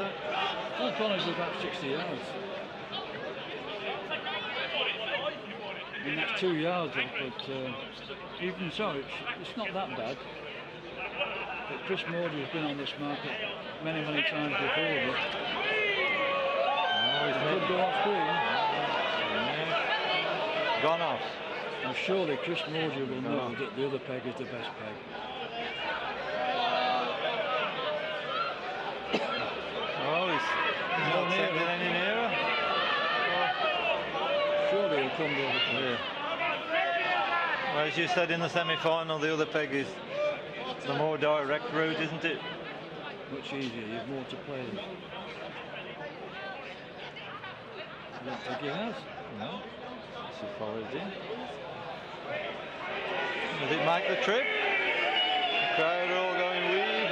it? Full corner is about 60 yards. I mean, that's 2 yards off, but even so, it's not that bad. But Chris Mordue has been on this market many times before. But he could go off screen. Yeah. Gone off. Now surely Chris Mordue will know that the other peg is the best peg. Oh, he's not taking any nearer. Surely he'll come the other peg. Yeah. Well, as you said in the semi-final, the other peg is the more direct route, isn't it? Much easier, you have more to play with. I don't think he has. No. He follows in. Does it make the trip? The crowd are all going wee.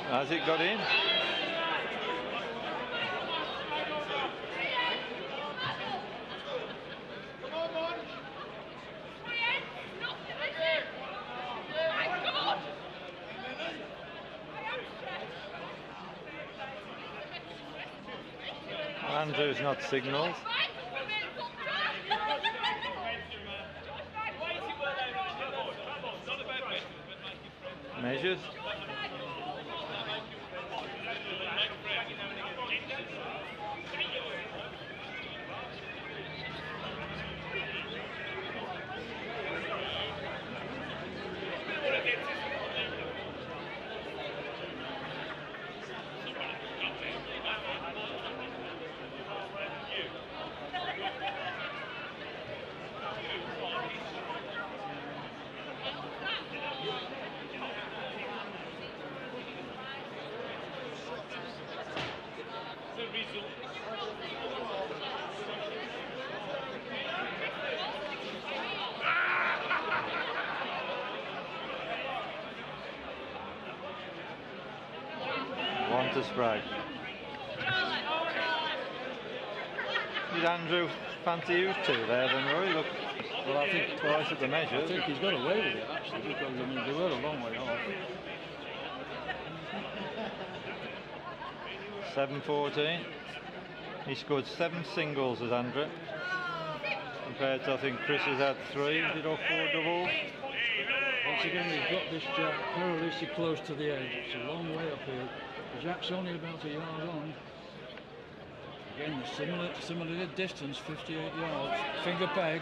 Has it got in? Andrew's not signalled. Measures. One to Spragg. Did Andrew fancy you two there then, Roy? Look, well, I think twice at the measure. I think he's got away with it actually, because I mean, they were a long way off. 7-14. He scored 7 singles as Andrew. Compared to, I think Chris has had 3, did or 4 doubles. Once again, we've got this jack perilously close to the edge. It's a long way up here. The jack's only about a yard on. Again, the similar distance, 58 yards. Finger peg,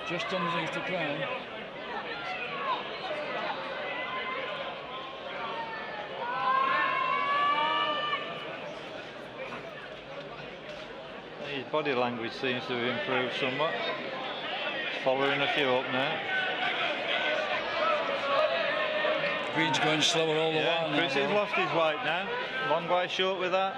just underneath the crown. His body language seems to have improved somewhat. He's following a few up now. Green's going slower all the while now. Chris has lost his weight now. Long way short with that.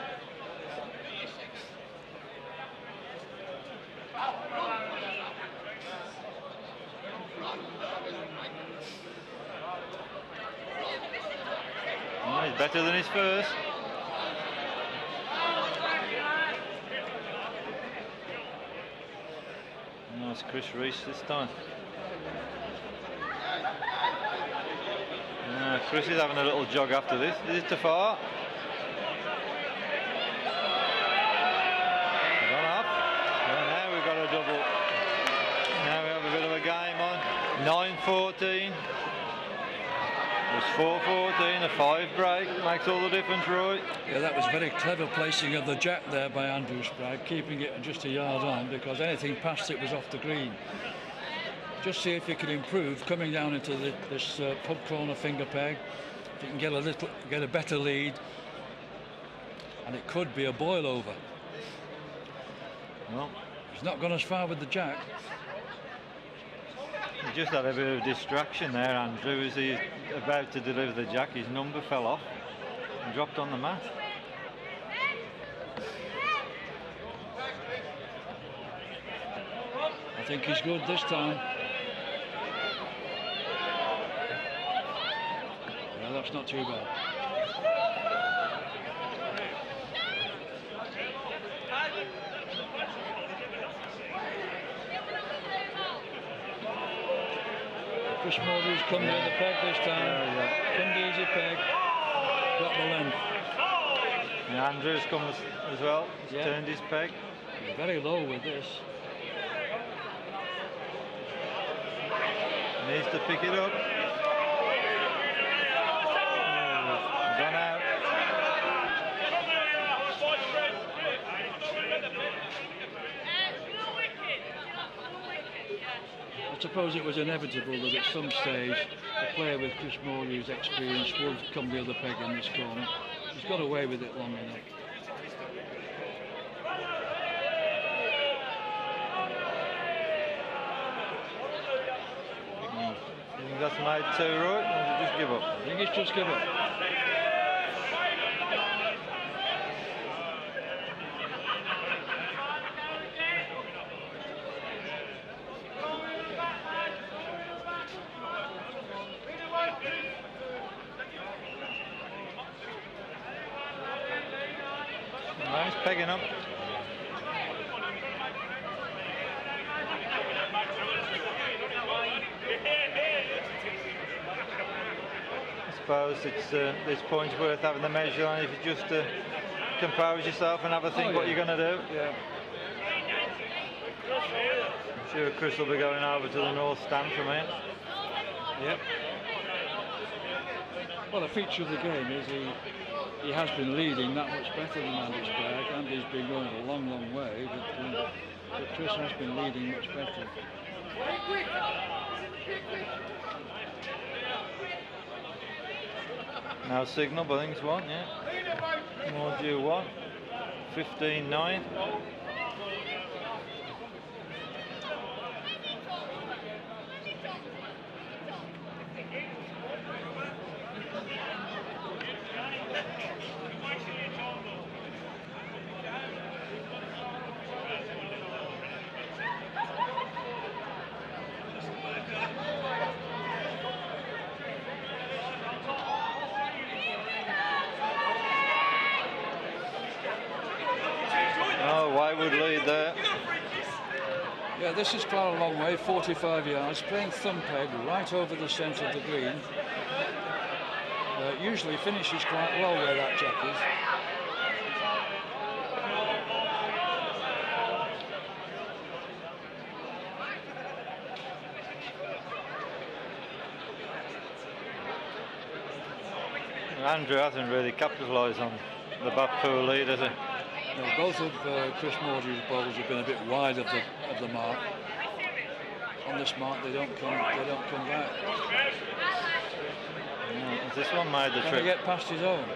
Oh, he's better than his first. Oh, it's Chris Reese this time. Chris is having a little jog after this. Is it too far? Gone up. Well, now we've got a double. Now we have a bit of a game on. 9-14. It's 4-14. A 5 break makes all the difference, Roy. Yeah, that was very clever placing of the jack there by Andrew Spragg, keeping it just a yard on, because anything past it was off the green. Just see if you can improve coming down into this pub corner finger peg. If you can get a better lead, and it could be a boil over. Well, he's not gone as far with the jack. He just had a bit of distraction there, Andrew, as he's about to deliver the jack. His number fell off and dropped on the mat. I think he's good this time. Yeah, that's not too bad. Chris Mordue's come near the peg this time. Come easy peg. Got the length. And Andrew's come as well. He's turned his peg. He's very low with this. Needs to pick it up. Gone out. I suppose it was inevitable that at some stage a player with Chris Mordue's experience would come the other peg in this corner. He's got away with it long enough. You think that's made two right, or did you just give up? I think it's just give up. He's pegging up. I suppose it's this point's worth having the measure on if you just compose yourself and have a think what you're going to do. Yeah. I'm sure Chris will be going over to the north stand from here. Yep. Well, a feature of the game is he has been leading that much better than Andy Spragg. Andy's been going a long, long way, but Chris has been leading much better. Now signal, but I think it's one, yeah. Mordue 1, 15-9. Would lead there. Yeah, this is quite a long way, 45 yards, playing thumb peg right over the centre of the green. Usually finishes quite well where that jack is. Andrew hasn't really capitalised on the back pool lead, has he? No, both of Chris Mordue's balls have been a bit wide of the mark. On this mark, they don't come back. Yeah, has this one made the Can trick? he get past his own?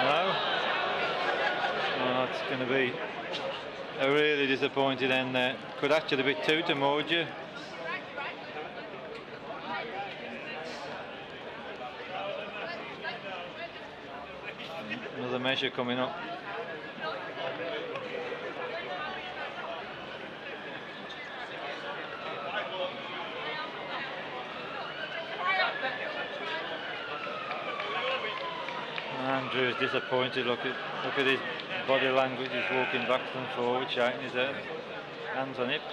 No. Oh, it's going to be a really disappointed end there. Could actually be two to Mordue. Another measure coming up. Andrew's disappointed. Look at his body language. He's walking backwards and forwards, shaking his head, hands on hips.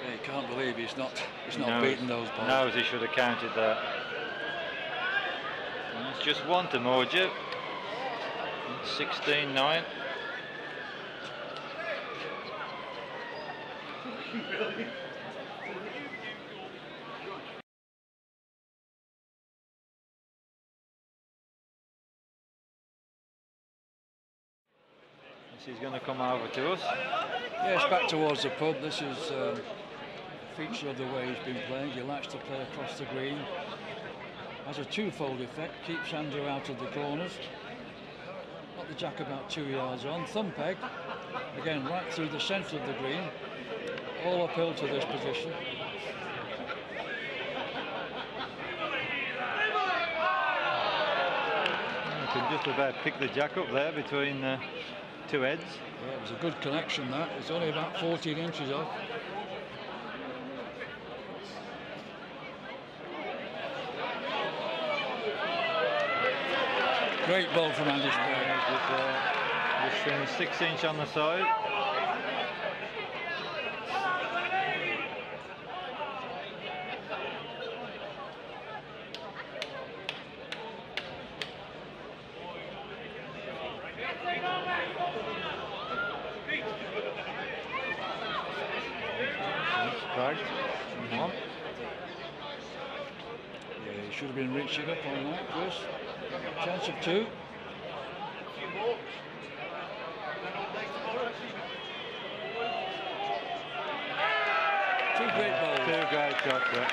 Yeah, he can't believe he's not beaten those balls. Knows he should have counted that. And it's just one to Mordue. 16-9. This is going to come over to us. Yes, back towards the pub. This is a feature of the way he's been playing. He likes to play across the green. Has a twofold effect. Keeps Andrew out of the corners. Got the jack about 2 yards on. Thumb peg. Again, right through the centre of the green. All uphill to this position. You can just about pick the jack up there between the two heads. Yeah, it was a good connection that. It's only about 14 inches off. Great ball from Andy Spragg. This thing is 6 inch on the side. should have been reaching up on that, Chris. Chance of 2. Two great bowls. 2 great shots, yeah.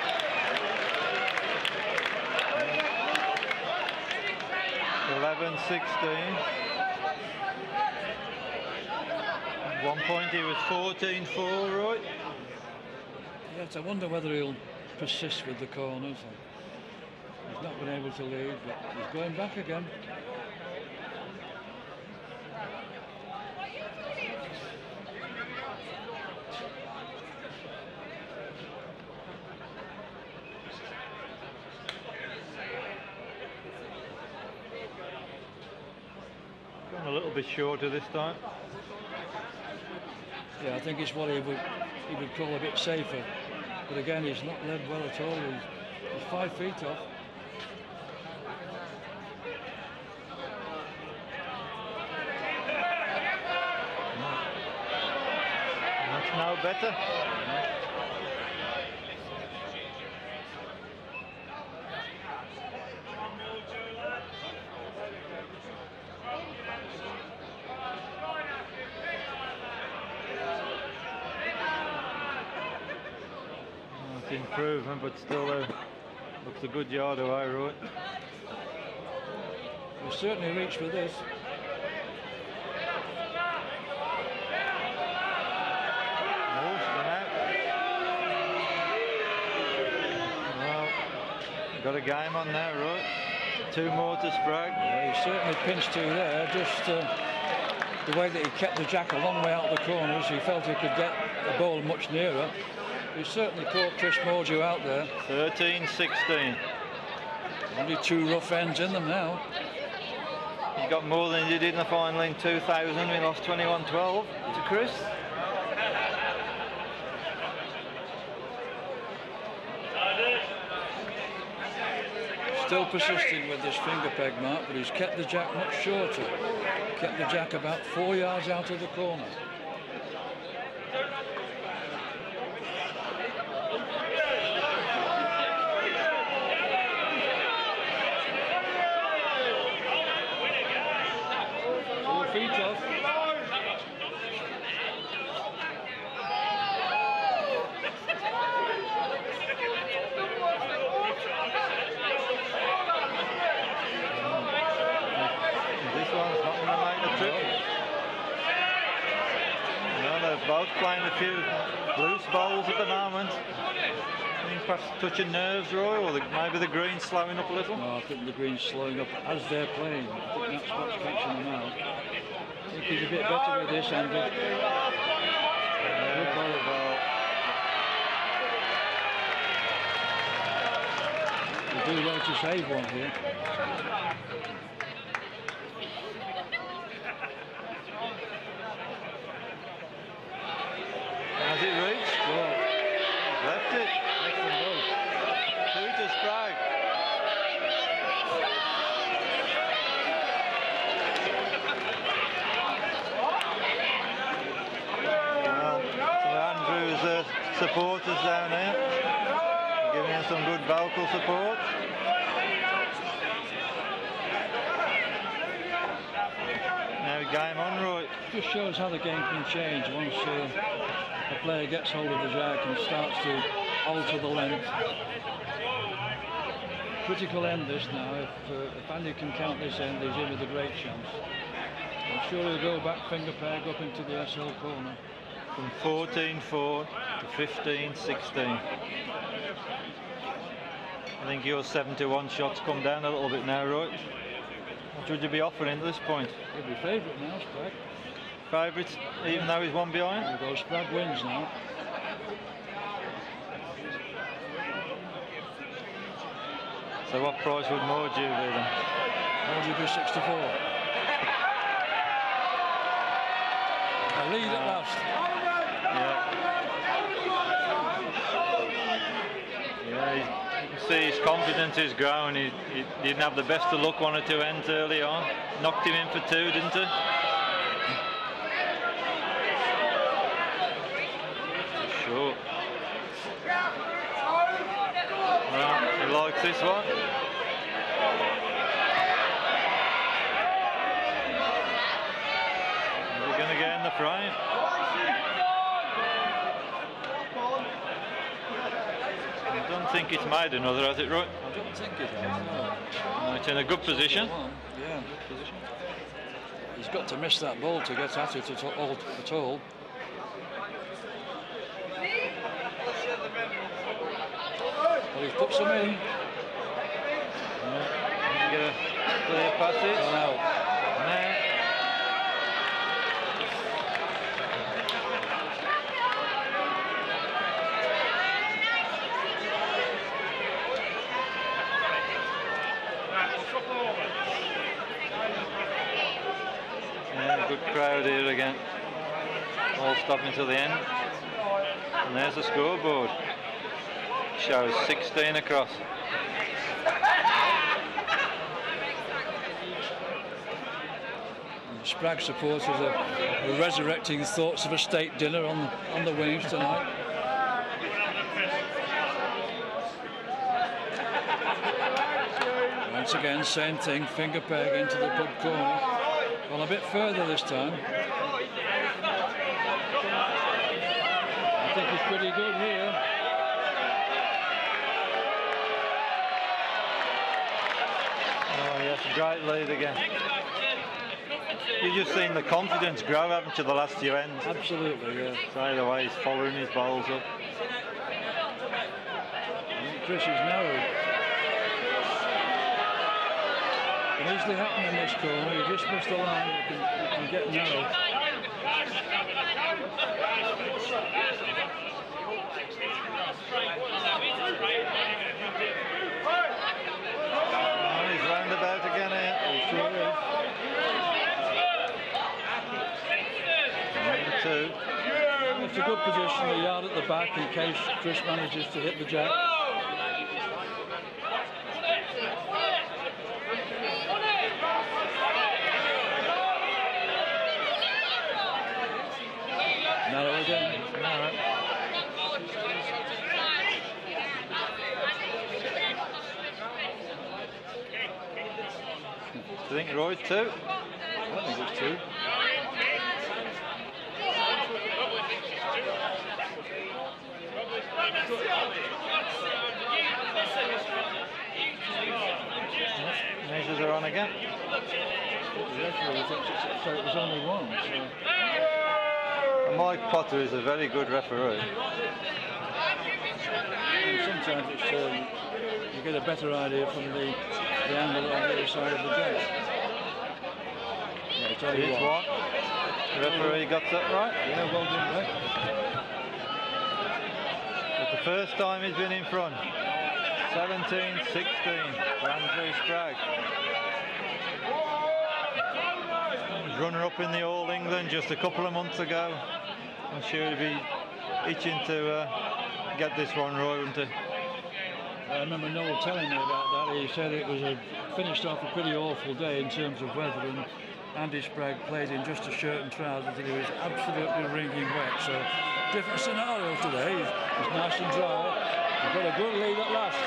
11-16. At one point he was 14-4, right? Yes, I wonder whether he'll persist with the corners. He's not been able to lead, but he's going back again. Gone a little bit shorter this time. Yeah, I think it's what he would call a bit safer. But again, he's not led well at all. He's 5 feet off. That's now better. Improvement, but still looks a good yard away, right? We'll certainly reach for this. Well, got a game on now, right? 2 more to Spragg. Yeah, he certainly pinched 2 there. Just the way that he kept the jack a long way out of the corners, he felt he could get the ball much nearer. He certainly caught Chris Mordue out there. 13-16. Only 2 rough ends in them now. He got more than he did in the final in 2000. We lost 21-12 to Chris. Still persisting with this finger peg mark, but he's kept the jack much shorter. Kept the jack about 4 yards out of the corner. Both playing a few loose bowls at the moment. I think perhaps touching nerves, Roy, or maybe the green's slowing up a little. No, I think the green's slowing up as they're playing. I think that's what's catching them out. I think he's a bit better with this, Andy. Good ball. They do well to save one here. Has it reached? Well, left it. Excellent ball. 2 to Spragg. Well, so Andrew's supporters down here, giving him some good vocal support. Now game on, Roy. Just shows how the game can change once a player gets hold of the jack and starts to alter the length. Critical end this now. If Andy can count this end, he's in with a great chance. I'm sure he'll go back finger peg up into the SL corner. From 14-4 to 15-16. I think your 7-1 shots come down a little bit now, Roy. What would you be offering at this point? He'll be favourite now, Spragg. Favourites, even though he's 1 behind? We'll go Spragg wins now. So what price would Mordue be then? Mordue be 64. A lead at last. Yeah, you can see his confidence is growing. He didn't have the best of luck 1 or 2 ends early on. Knocked him in for 2, didn't he? Sure. Well, he likes this one. Is he going to get in the frame? I don't think it's made another, has it, Roy? I don't think it has, no. No, it's in a good position. Yeah, good position. He's got to miss that ball to get at it at all. Well, he's put some in. Get a clear passage. Now. Yeah, good crowd here again. All stopping till the end. And there's the scoreboard. Shows 16 across. Spragg supporters are resurrecting thoughts of a steak dinner on the wings tonight. Once again, same thing, finger peg into the pub corner. Well, a bit further this time. I think he's pretty good here. Oh yes, great lead again. You've just seen the confidence grow, haven't you, the last few ends? Absolutely, yeah. Straight away he's following his bowls up. Chris is narrow. Can easily happen in this corner. You just miss the line, you can get narrow. Oh, he's roundabout again here. He sure is. Number 2. It's a good position, the yard at the back in case Chris manages to hit the jack. Narrow again. Narrow. Do you think Roy's 2? I think it's 2. Measures are on again. The referee thinks so it was only 1. So. And Mike Potter is a very good referee. And sometimes it's, you get a better idea from the angle on the other side of the jack. Yeah, it's only It's 1. The referee got that right. Yeah, well done, Beck. It's the first time he's been in front. 17-16, Andrew Spragg. Runner-up in the All England just a couple of months ago. I'm sure he'd be itching to get this one, Roy, wouldn't he? I remember Noel telling me about that. He said it was finished off a pretty awful day in terms of weather, and Andy Spragg played in just a shirt and trousers and he was absolutely wringing wet. So different scenario today. It's nice and dry. We've got a good lead at last.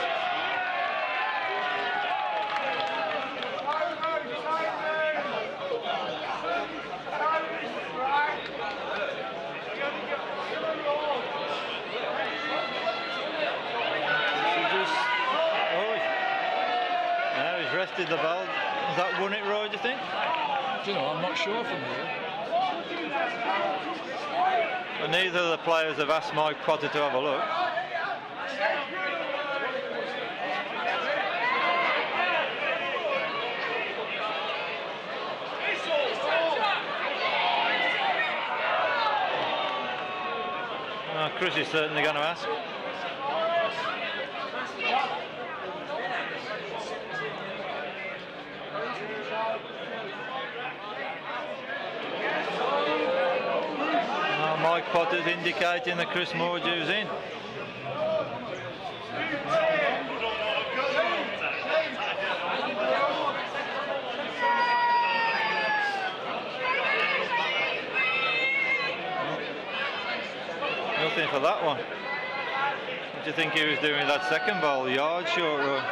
Rested the ball. Has that won it, Roy, do you think? Do you know, I'm not sure from here. And neither of the players have asked Mike Potter to have a look. Oh, Chris is certainly going to ask. Mike Potter's indicating that Chris Mordue's in. Nothing for that one. What do you think he was doing with that second ball? Yard short or?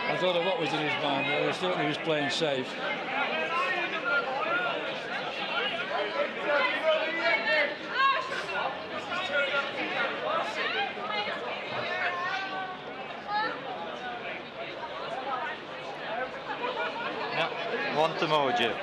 I I don't know what was in his mind there. He certainly was playing safe. Yeah, one to Mordue.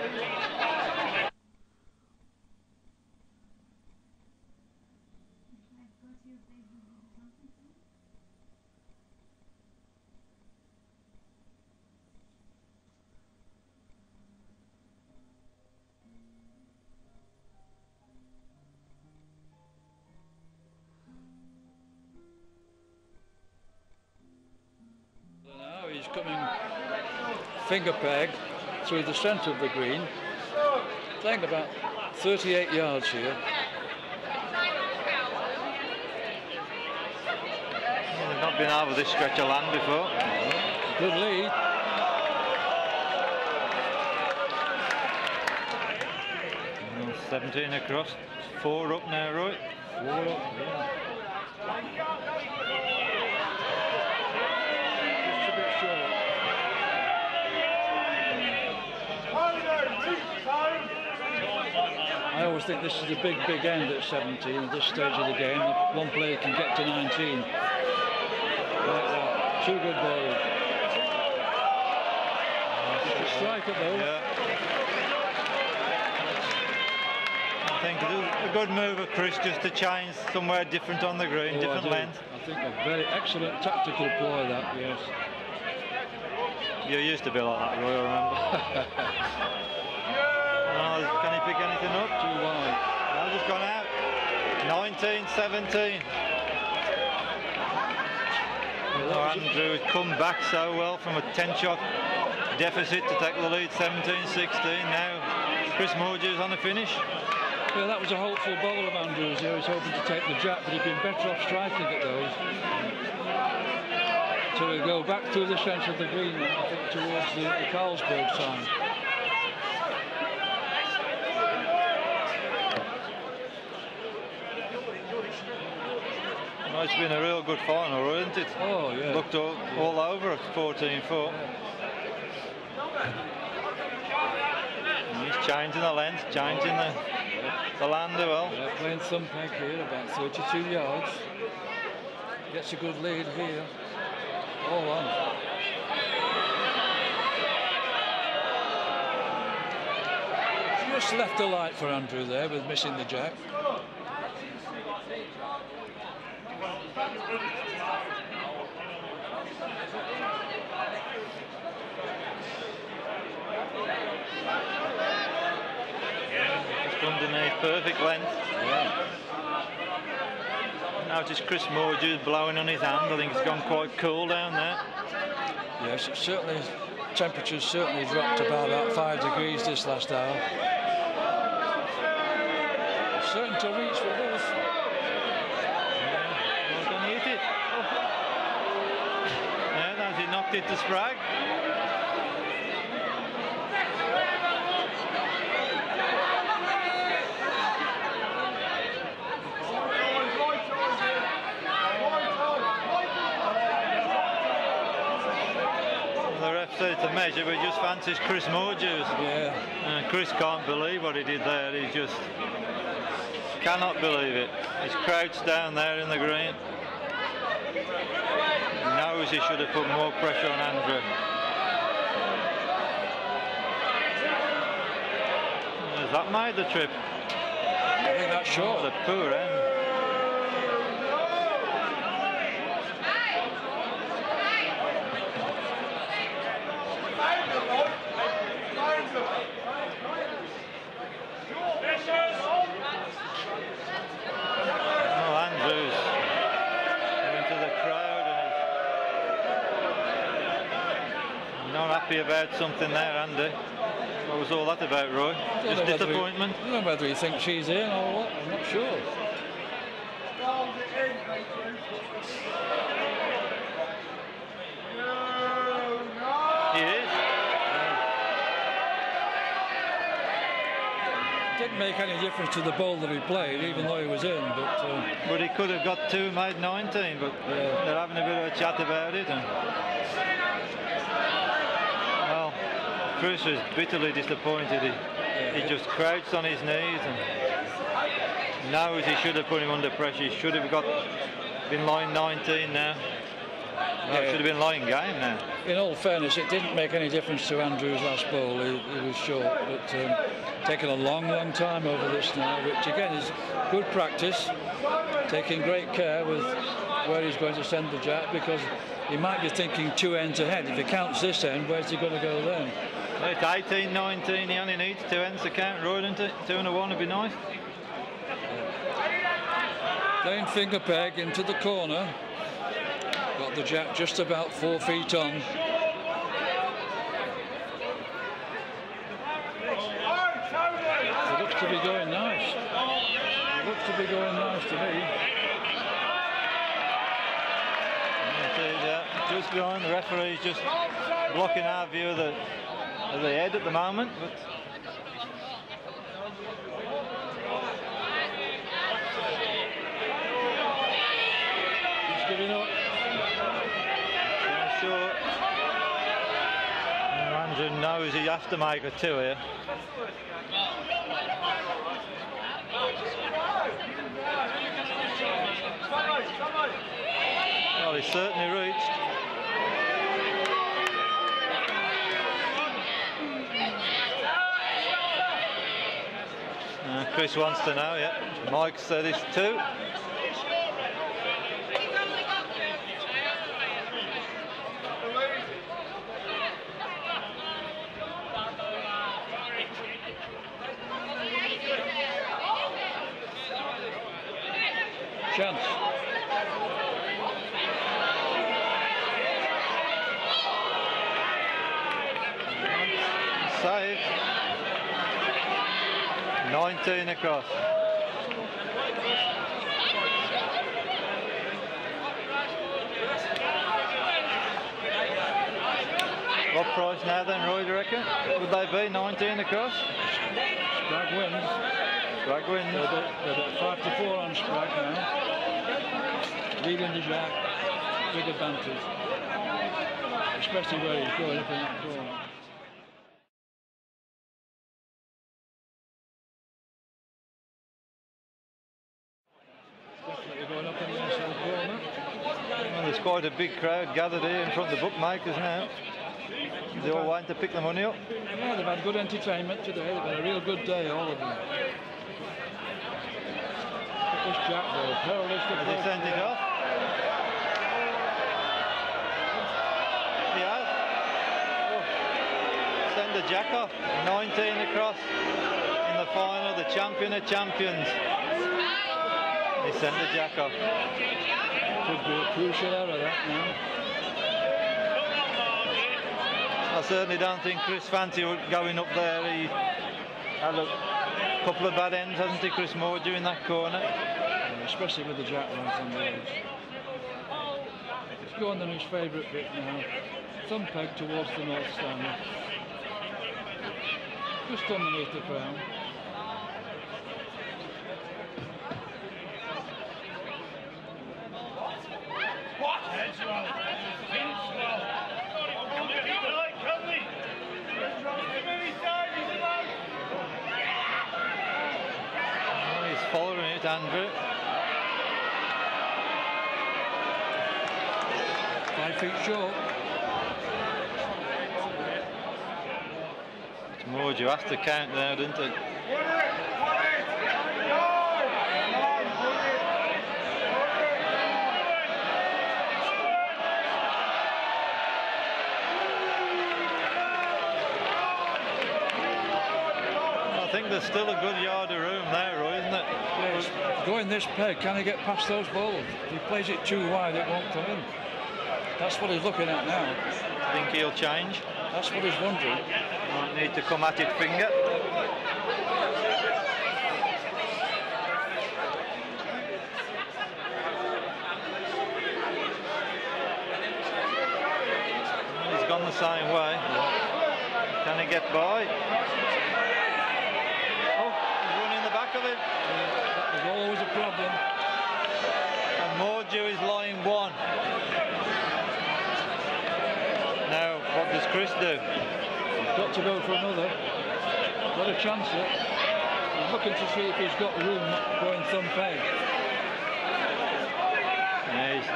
Now he's coming finger peg through the centre of the green, playing about 38 yards here. They've not been over this stretch of land before. Good lead. And 17 across. 4 up now, Roy. 4 up, yeah. Just a bit short. I always think this is a big end at 17 at this stage of the game. One player can get to 19. Like that. 2 good balls. Just a striker though. Yeah. I think it's a good move of Chris just to change somewhere different on the green, different length. I think a very excellent tactical ploy that, yes. You used to be like that, Roy, I remember. Oh, can he pick anything up? Too wide. No, just gone out. 19-17. Oh, Andrew has come back so well from a 10-shot deficit to take the lead 17-16. Now Chris Mordue's on the finish. Yeah, that was a hopeful bowler of Andrews. He was hoping to take the jab, but he'd been better off striking at those. So we go back through the centre of the green, I think, towards the Carlsberg time. Well, it's been a real good final, hasn't it? Oh, yeah. Looked all over at 14-4. He's changing the length, changing the land as well. Yeah, playing thumb peg here, about 32 yards. Gets a good lead here. All on. Just left a light for Andrew there with missing the jack. Just underneath, perfect length. Yeah. Notice Chris Mordue's blowing on his hand. I think it's gone quite cool down there. Yes, it certainly, temperatures certainly dropped about 5 degrees this last hour. Certain to reach for both. Well, can he hit it? Yeah, that's it, knocked it to Spragg. The ref said it's a measure, but he just fancies Chris Mordue's. Yeah. And Chris can't believe what he did there. He just cannot believe it. He's crouched down there in the green. He knows he should have put more pressure on Andrew. Has that made the trip? I think that's short. Oh, the poor end. Happy about something there, Andy. What was all that about, Roy? Just disappointment? I don't know whether he thinks she's in or what, I'm not sure. He is. Didn't make any difference to the ball that he played, even though he was in, but he could have got 2, made 19, but they're having a bit of a chat about it. Chris was bitterly disappointed. He just crouched on his knees and knows he should have put him under pressure. He should have been line 19 now. No, it should have been line game now. In all fairness, it didn't make any difference to Andrew's last ball. He was short, but taking a long time over this now, which again is good practice. Taking great care with where he's going to send the jack, because he might be thinking 2 ends ahead. If he counts this end, where's he going to go then? It's 18-19. He only needs 2 ends to count, right, isn't it? 2 and a 1 would be nice. Playing finger peg into the corner. Got the jack just about 4 feet on. It looks to be going nice. It looks to be going nice to me. Just going. The referee's just blocking our view of the head at the moment. But he's giving up. Sure. Andrew knows he has to make a 2 here. Well, he certainly reached. Chris wants to know, yeah. Mike said it's 2. Chance. Save. 19 across. What price now then, Roy, do you reckon? Would they be 19 across? Spragg wins. Spragg wins. They're at 5-4 on Spragg now. Leading the jack. Big advantage. Especially where he's going up in that corner. Definitely going up in the inside corner. Well, there's quite a big crowd gathered here in front of the bookmakers now. They're all waiting to pick the money up. Yeah, they've had good entertainment today. They've had a real good day, all of them. Look at this jack though. Perilous. Has he sent it off? He has. Oh. Send the jack off. 19 across in the final. The champion of champions. He sent the jack off. Could be a crucial error that now. I certainly don't think Chris fancied going up there. He had a couple of bad ends, hasn't he, Chris Mordue in that corner? Yeah, especially with the jack right on the edge. It's going on his favourite bit now. Thumb peg towards the north stand. Just underneath the crown. Following it, Andrew. 5 feet short. Mordue has to count now, doesn't he? I think there's still a good yard of room there, Roy, isn't it? Yes. Going this peg, can he get past those balls? If he plays it too wide, it won't come in. That's what he's looking at now. I think he'll change. That's what he's wondering. Might need to come at it finger. He's gone the same way. Can he get by? Oh, he's running the back of it. There's always a problem. And Mordue is line 1. Now, what does Chris do? He's got to go for another. Got a chance it. He's looking to see if he's got room going thumb peg. Yeah, he's in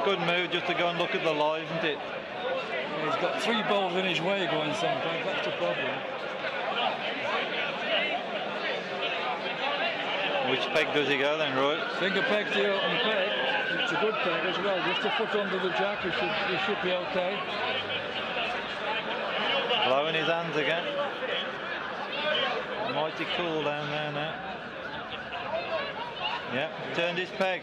a good mood just to go and look at the live, isn't it? Yeah, he's got 3 balls in his way going thumb peg, that's the problem. Which peg does he go then, Roy? Finger peg to the open peg. It's a good peg as well. Just a foot under the jack, he should be okay. Blowing his hands again. Mighty cool down there now. Yep, turned his peg.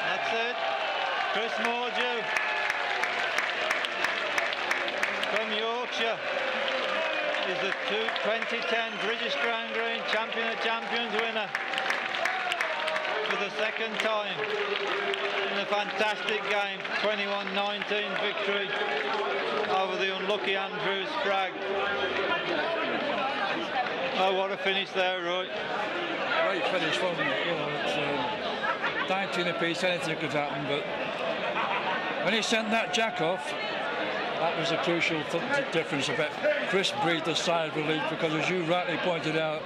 That's it. Chris Mordue from Yorkshire is the 2010 British Crown Green Champion of Champions winner for the 2nd time in a fantastic game, 21-19 victory over the unlucky Andrew Spragg. Oh, what a finish there, Roy. Great finish, wasn't it? You know, it's 19 apiece, anything could happen, but when he sent that jack off, that was a crucial difference. I bet Chris breathed a sigh of relief because, as you rightly pointed out,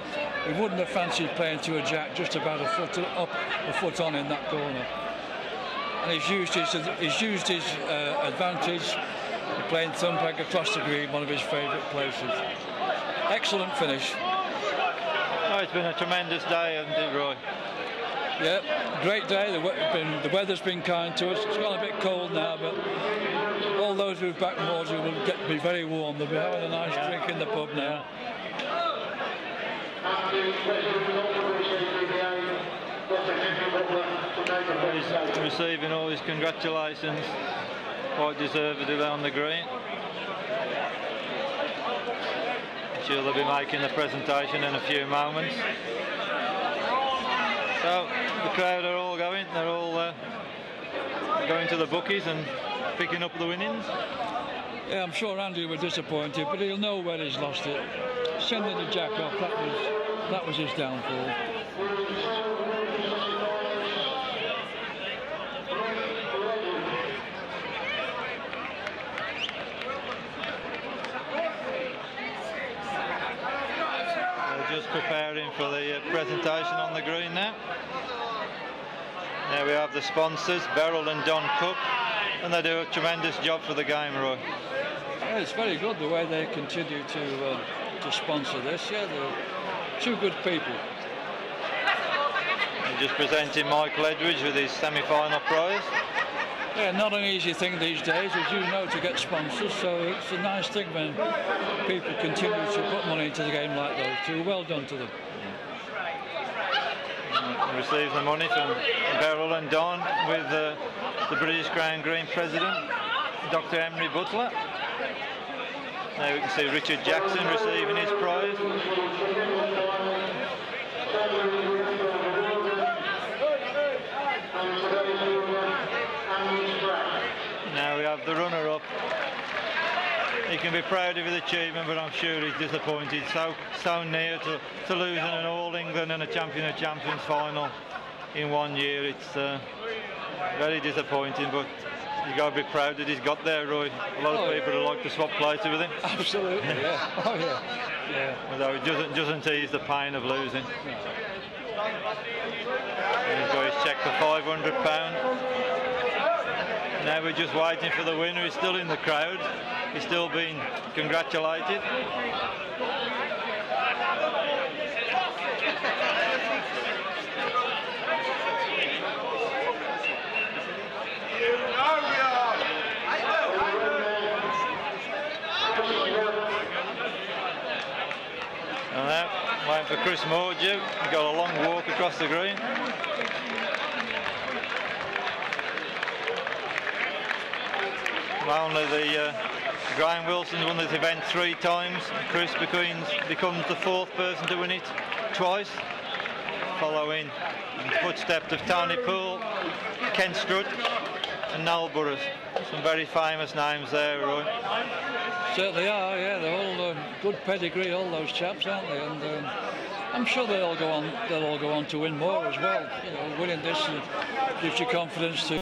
he wouldn't have fancied playing to a jack just about a foot up, a foot on in that corner. And he's used his advantage, playing thumb peg across the green, one of his favourite places. Excellent finish. Oh, it's been a tremendous day, hasn't it, Roy? Yeah, great day. The weather's been kind to us. It's got a bit cold now, but all those who've backed Mordue will be very warm. They'll be having a nice drink in the pub now. He's receiving all his congratulations, quite deservedly on the green. I'm sure they'll be making the presentation in a few moments. So the crowd are all going, they're all going to the bookies and picking up the winnings. Yeah, I'm sure Andy was disappointed, but he'll know where he's lost it. Sending the jack off, that was his downfall. They're just preparing for the presentation on the green now. There we have the sponsors, Beryl and Don Cook, and they do a tremendous job for the game, Roy. Yeah, it's very good the way they continue to sponsor this. Yeah, they're 2 good people. They're just presenting Michael Edwards with his semi-final prize. Yeah, not an easy thing these days, as you know, to get sponsors, so it's a nice thing when people continue to put money into the game like those 2. Well done to them. Receives the money from Beryl and Don with the British Crown Green President, Dr. Emery Butler. Now we can see Richard Jackson receiving his prize. Now we have the runner-up. He can be proud of his achievement, but I'm sure he's disappointed. So near to losing an All-England and a Champion of Champions final in 1 year. It's very disappointing, but you've got to be proud that he's got there, Roy. A lot of people would like to swap places with him. Absolutely, yeah. Oh, yeah. Yeah. Although it doesn't ease the pain of losing. No. He's got his cheque for £500. Now we're just waiting for the winner. He's still in the crowd. He's still being congratulated. And now, waiting for Chris Mordue. He's got a long walk across the green. Only the Graham Wilson's won this event 3 times. Chris becomes the 4th person to win it twice, following in the footsteps of Tony Poole, Ken Strutt and Noel Burris. Some very famous names there, Roy. Certainly are, yeah. They're all good pedigree, all those chaps, aren't they? And I'm sure they'll all go on to win more as well. You know, winning this gives you confidence to